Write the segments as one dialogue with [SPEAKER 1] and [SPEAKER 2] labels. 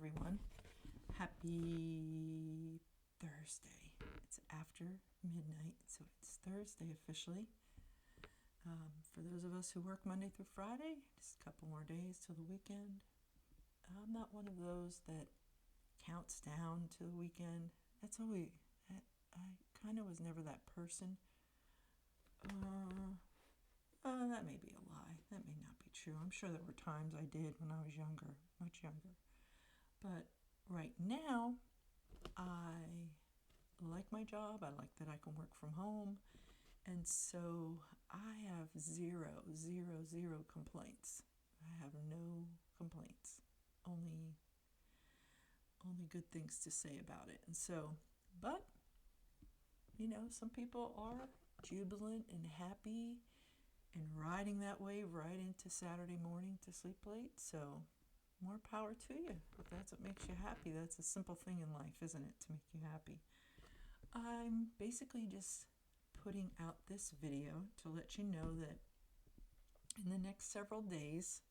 [SPEAKER 1] everyone. Happy Thursday. It's after midnight, so it's Thursday officially. For those of us who work Monday through Friday, just a couple more days till the weekend. I'm not one of those that counts down to the weekend. I kind of was never that person. That may be a lie. That may not be true. I'm sure there were times I did when I was younger, much younger. But right now, I like my job. I like that I can work from home. And so I have zero complaints. I have no complaints. Only good things to say about it. And so, but, some people are jubilant and happy and riding that wave right into Saturday morning to sleep late. So more power to you. If that's what makes you happy, that's a simple thing in life, isn't it, to make you happy? I'm basically just putting out this video to let you know that in the next several days,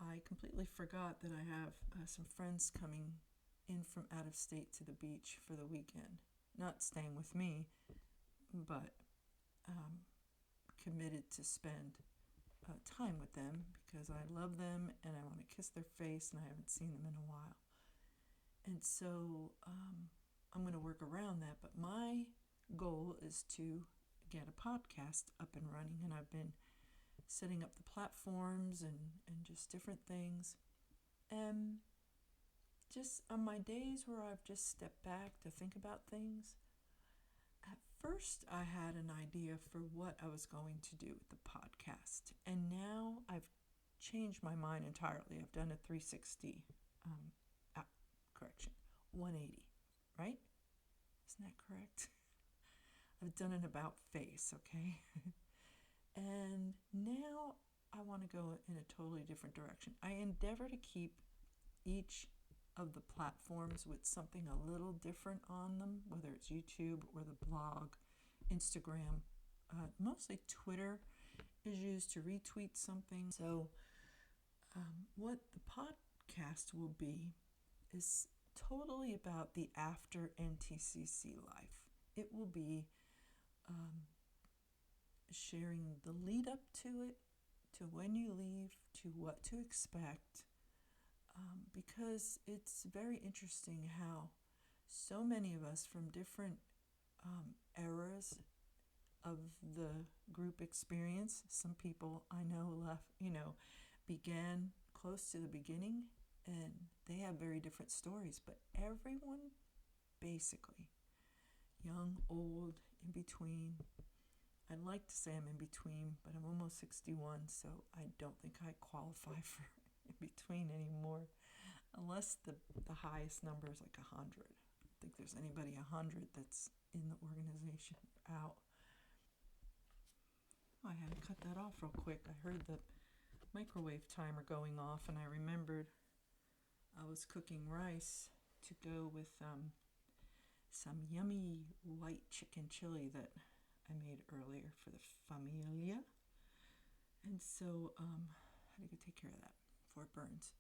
[SPEAKER 1] I completely forgot that I have some friends coming in from out of state to the beach for the weekend. Not staying with me, but committed to spend time with them because I love them and I want to kiss their face and I haven't seen them in a while. And so I'm going to work around that, but my goal is to get a podcast up and running, and I've been setting up the platforms and just different things. And just on my days where I've just stepped back to think about things, at first I had an idea for what I was going to do with the podcast, and now I've changed my mind entirely. I've done a 360 correction, 180, right? Isn't that correct? I've done an about face, okay? And now I want to go in a totally different direction. I endeavor to keep each of the platforms with something a little different on them, whether it's YouTube or the blog, Instagram. Mostly Twitter is used to retweet something. So what the podcast will be is totally about the After-NTCC life. It will be sharing the lead up to it, to when you leave, to what to expect, because it's very interesting how so many of us from different eras of the group experience, some people I know began close to the beginning, and they have very different stories, but everyone basically, young, old, in between. I'd like to say I'm in between, but I'm almost 61, so I don't think I qualify for in between anymore, unless the highest number is like 100. I don't think there's anybody 100 that's in the organization out. I had to cut that off real quick. I heard the microwave timer going off, and I remembered I was cooking rice to go with some yummy white chicken chili that I made earlier for the familia. And so I had to go take care of that before it burns.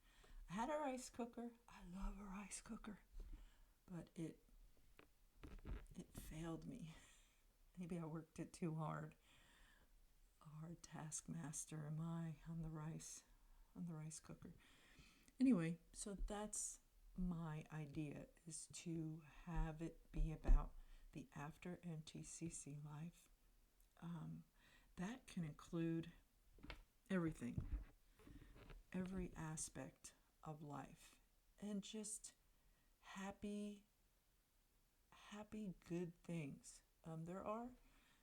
[SPEAKER 1] I had a rice cooker. I love a rice cooker, but it failed me. Maybe I worked it too hard. A hard taskmaster am I on the rice cooker. Anyway, so that's my idea, is to have it be about the After-NTCC life. That can include everything, every aspect of life, and just happy, good things. There are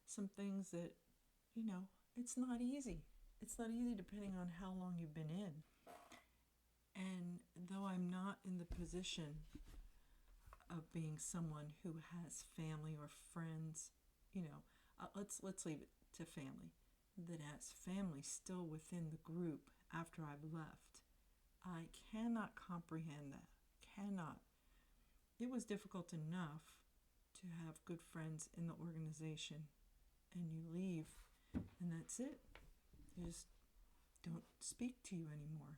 [SPEAKER 1] some things that, it's not easy. It's not easy depending on how long you've been in. And though I'm not in the position of being someone who has family or friends, let's leave it to family, that has family still within the group after I've left. I cannot comprehend that. Cannot. It was difficult enough to have good friends in the organization, and you leave, and that's it. They just don't speak to you anymore.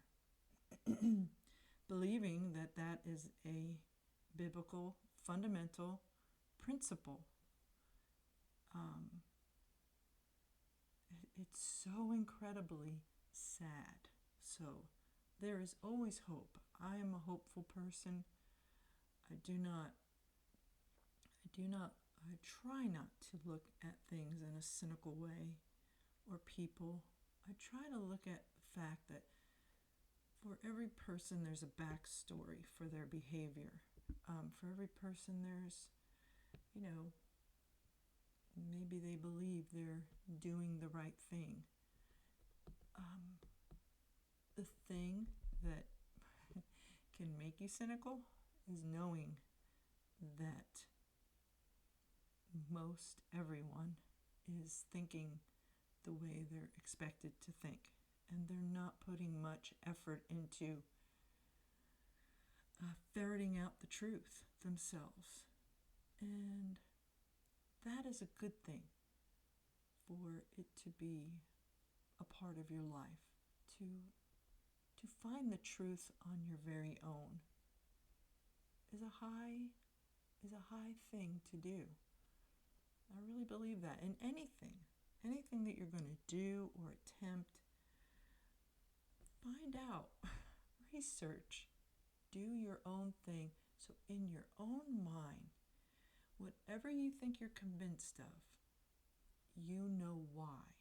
[SPEAKER 1] believing that that is a biblical fundamental principle. It's so incredibly sad. So there is always hope. I am a hopeful person. I try not to look at things in a cynical way or people. I try to look at the fact that for every person there's a backstory for their behavior. For every person there's, maybe they believe they're doing the right thing. The thing that can make you cynical is knowing that most everyone is thinking the way they're expected to think, and they're not putting much effort into ferreting out the truth themselves. And that is a good thing for it to be a part of your life, to find the truth on your very own is a high thing to do. I really believe that in anything that you're going to do or attempt, find out, research, do your own thing. So in your own mind, whatever you think you're convinced of, you know why.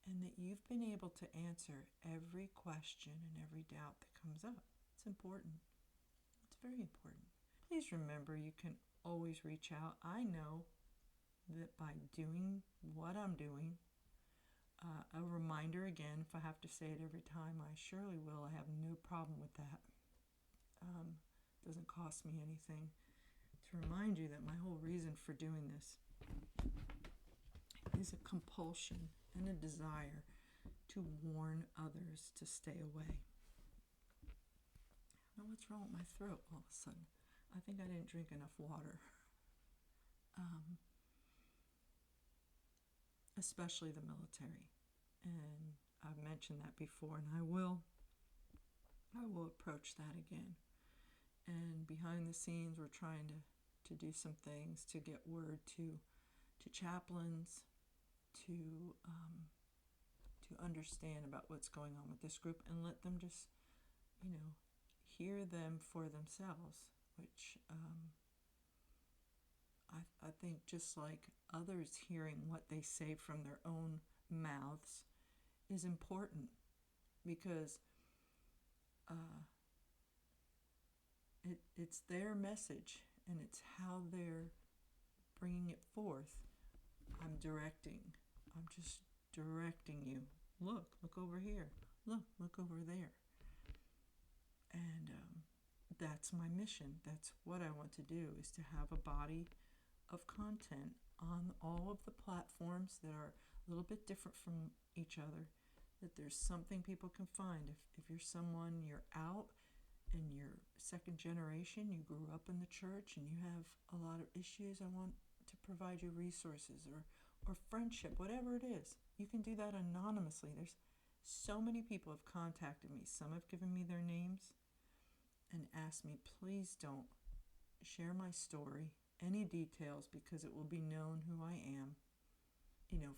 [SPEAKER 1] And that you've been able to answer every question and every doubt that comes up. It's important. It's very important. Please remember, you can always reach out. I know that by doing what I'm doing, a reminder again, if I have to say it every time, I surely will. I have no problem with that. Doesn't cost me anything to remind you that my whole reason for doing this is a compulsion and a desire to warn others to stay away. I don't know what's wrong with my throat all of a sudden. I think I didn't drink enough water. Especially the military. And I've mentioned that before, and I will approach that again. And behind the scenes, we're trying to do some things to get word to chaplains, to understand about what's going on with this group, and let them just, hear them for themselves, which I think just like others hearing what they say from their own mouths is important, because it's their message and it's how they're bringing it forth. I'm just directing you. Look over here. Look over there. And that's my mission. That's what I want to do, is to have a body of content on all of the platforms that are a little bit different from each other, that there's something people can find. If you're someone, you're out and you're second generation, you grew up in the church and you have a lot of issues, I want to provide you resources or friendship, whatever it is. You can do that anonymously. There's so many people have contacted me. Some have given me their names and asked me, please don't share my story, any details, because it will be known who I am,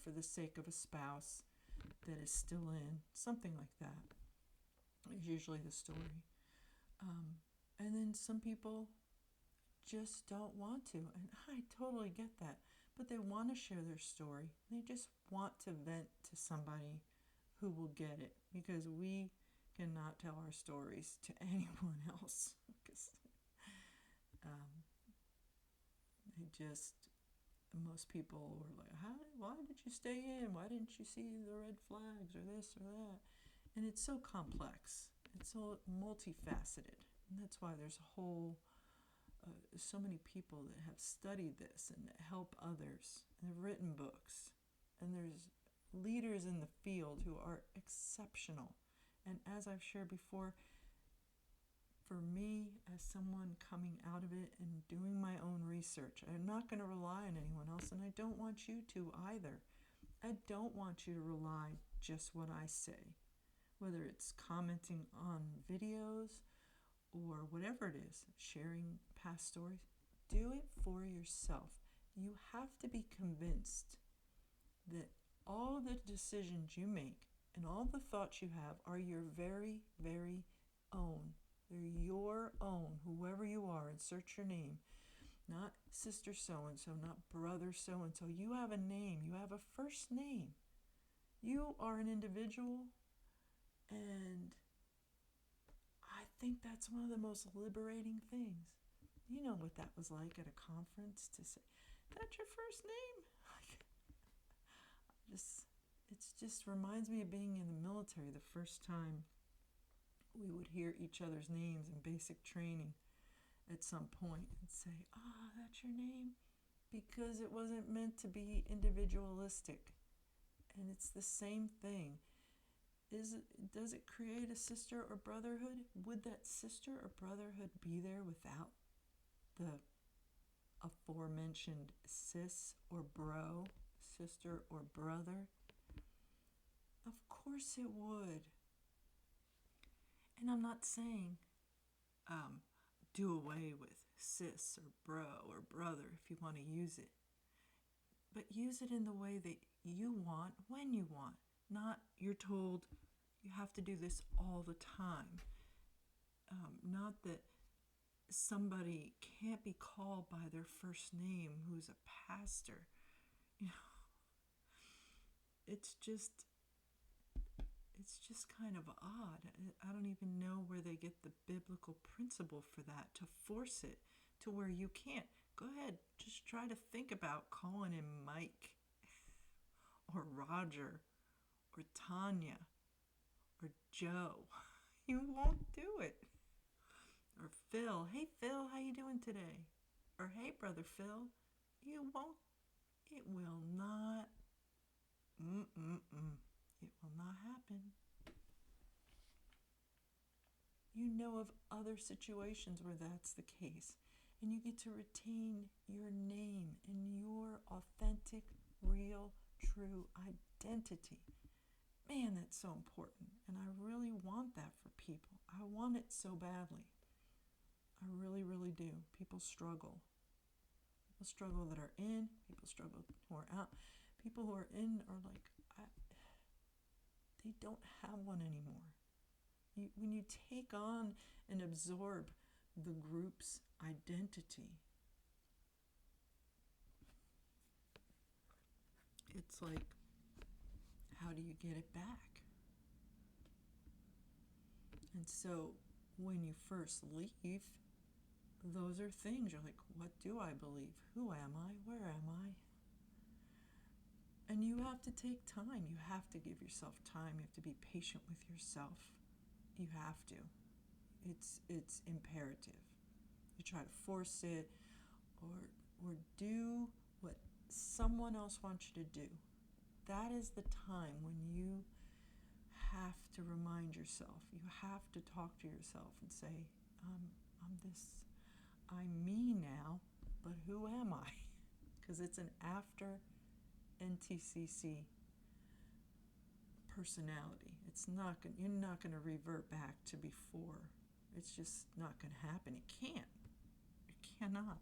[SPEAKER 1] for the sake of a spouse that is still in, something like that is usually the story. And then some people just don't want to, and I totally get that, but they want to share their story. They just want to vent to somebody who will get it, because we cannot tell our stories to anyone else, because most people were like, why did you stay in? Why didn't you see the red flags or this or that? And it's so complex. It's so multifaceted. And that's why there's so many people that have studied this and that help others and have written books. And there's leaders in the field who are exceptional. And as I've shared before, for me, as someone coming out of it and doing my own research, I'm not going to rely on anyone else, and I don't want you to either. I don't want you to rely just what I say, whether it's commenting on videos or whatever it is, sharing past stories, do it for yourself. You have to be convinced that all the decisions you make and all the thoughts you have are your very, very own. They're your own, whoever you are. Insert your name. Not sister so-and-so, not brother so-and-so. You have a name. You have a first name. You are an individual, and I think that's one of the most liberating things. You know what that was like at a conference to say, that's your first name? It just reminds me of being in the military the first time we would hear each other's names in basic training at some point and say, that's your name? Because it wasn't meant to be individualistic. And it's the same thing. Does it create a sister or brotherhood? Would that sister or brotherhood be there without the aforementioned sis or bro, sister or brother? Of course it would. And I'm not saying do away with sis or bro or brother if you want to use it. But use it in the way that you want, when you want. Not you're told you have to do this all the time. Not that somebody can't be called by their first name who's a pastor. It's just kind of odd. I don't even know where they get the biblical principle for that, to force it to where you can't. Go ahead, just try to think about calling him Mike or Roger or Tanya or Joe. You won't do it. Or Phil. Hey Phil, how you doing today? Or hey brother Phil. You won't. It will not. It will not happen. You know of other situations where that's the case. And you get to retain your name and your authentic, real, true identity. Man, that's so important. And I really want that for people. I want it so badly. I really, really do. People struggle. People struggle that are in. People struggle who are out. People who are in are like, they don't have one anymore. When you take on and absorb the group's identity, it's like, how do you get it back? And so when you first leave, those are things you're like, what do I believe? Who am I? Where am I? And you have to take time. You have to give yourself time. You have to be patient with yourself. You have to. It's imperative. You try to force it or do what someone else wants you to do. That is the time when you have to remind yourself. You have to talk to yourself and say, I'm me now, but who am I? Because it's an After-NTCC personality. You're not going to revert back to before. It's just not going to happen. It can't. It cannot.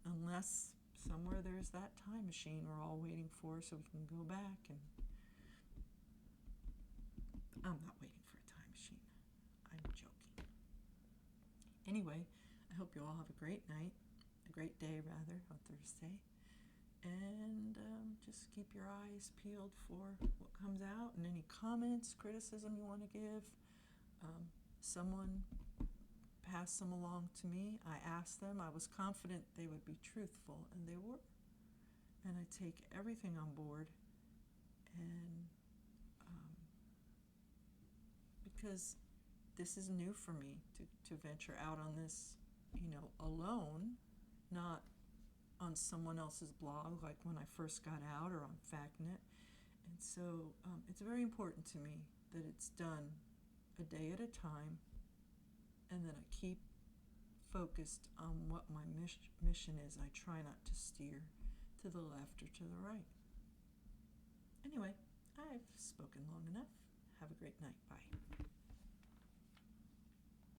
[SPEAKER 1] Unless somewhere there's that time machine we're all waiting for so we can go back. And I'm not waiting for a time machine. I'm joking. Anyway, I hope you all have a great night, a great day rather, on Thursday. And just keep your eyes peeled for what comes out, and any comments, criticism you want to give. Someone passed some along to me. I asked them. I was confident they would be truthful, and they were. And I take everything on board, and because this is new for me to venture out on this, alone, not on someone else's blog like when I first got out, or on FactNet. And so it's very important to me that it's done a day at a time, and that I keep focused on what my mission is. I try not to steer to the left or to the right. Anyway, I've spoken long enough. Have a great night. Bye.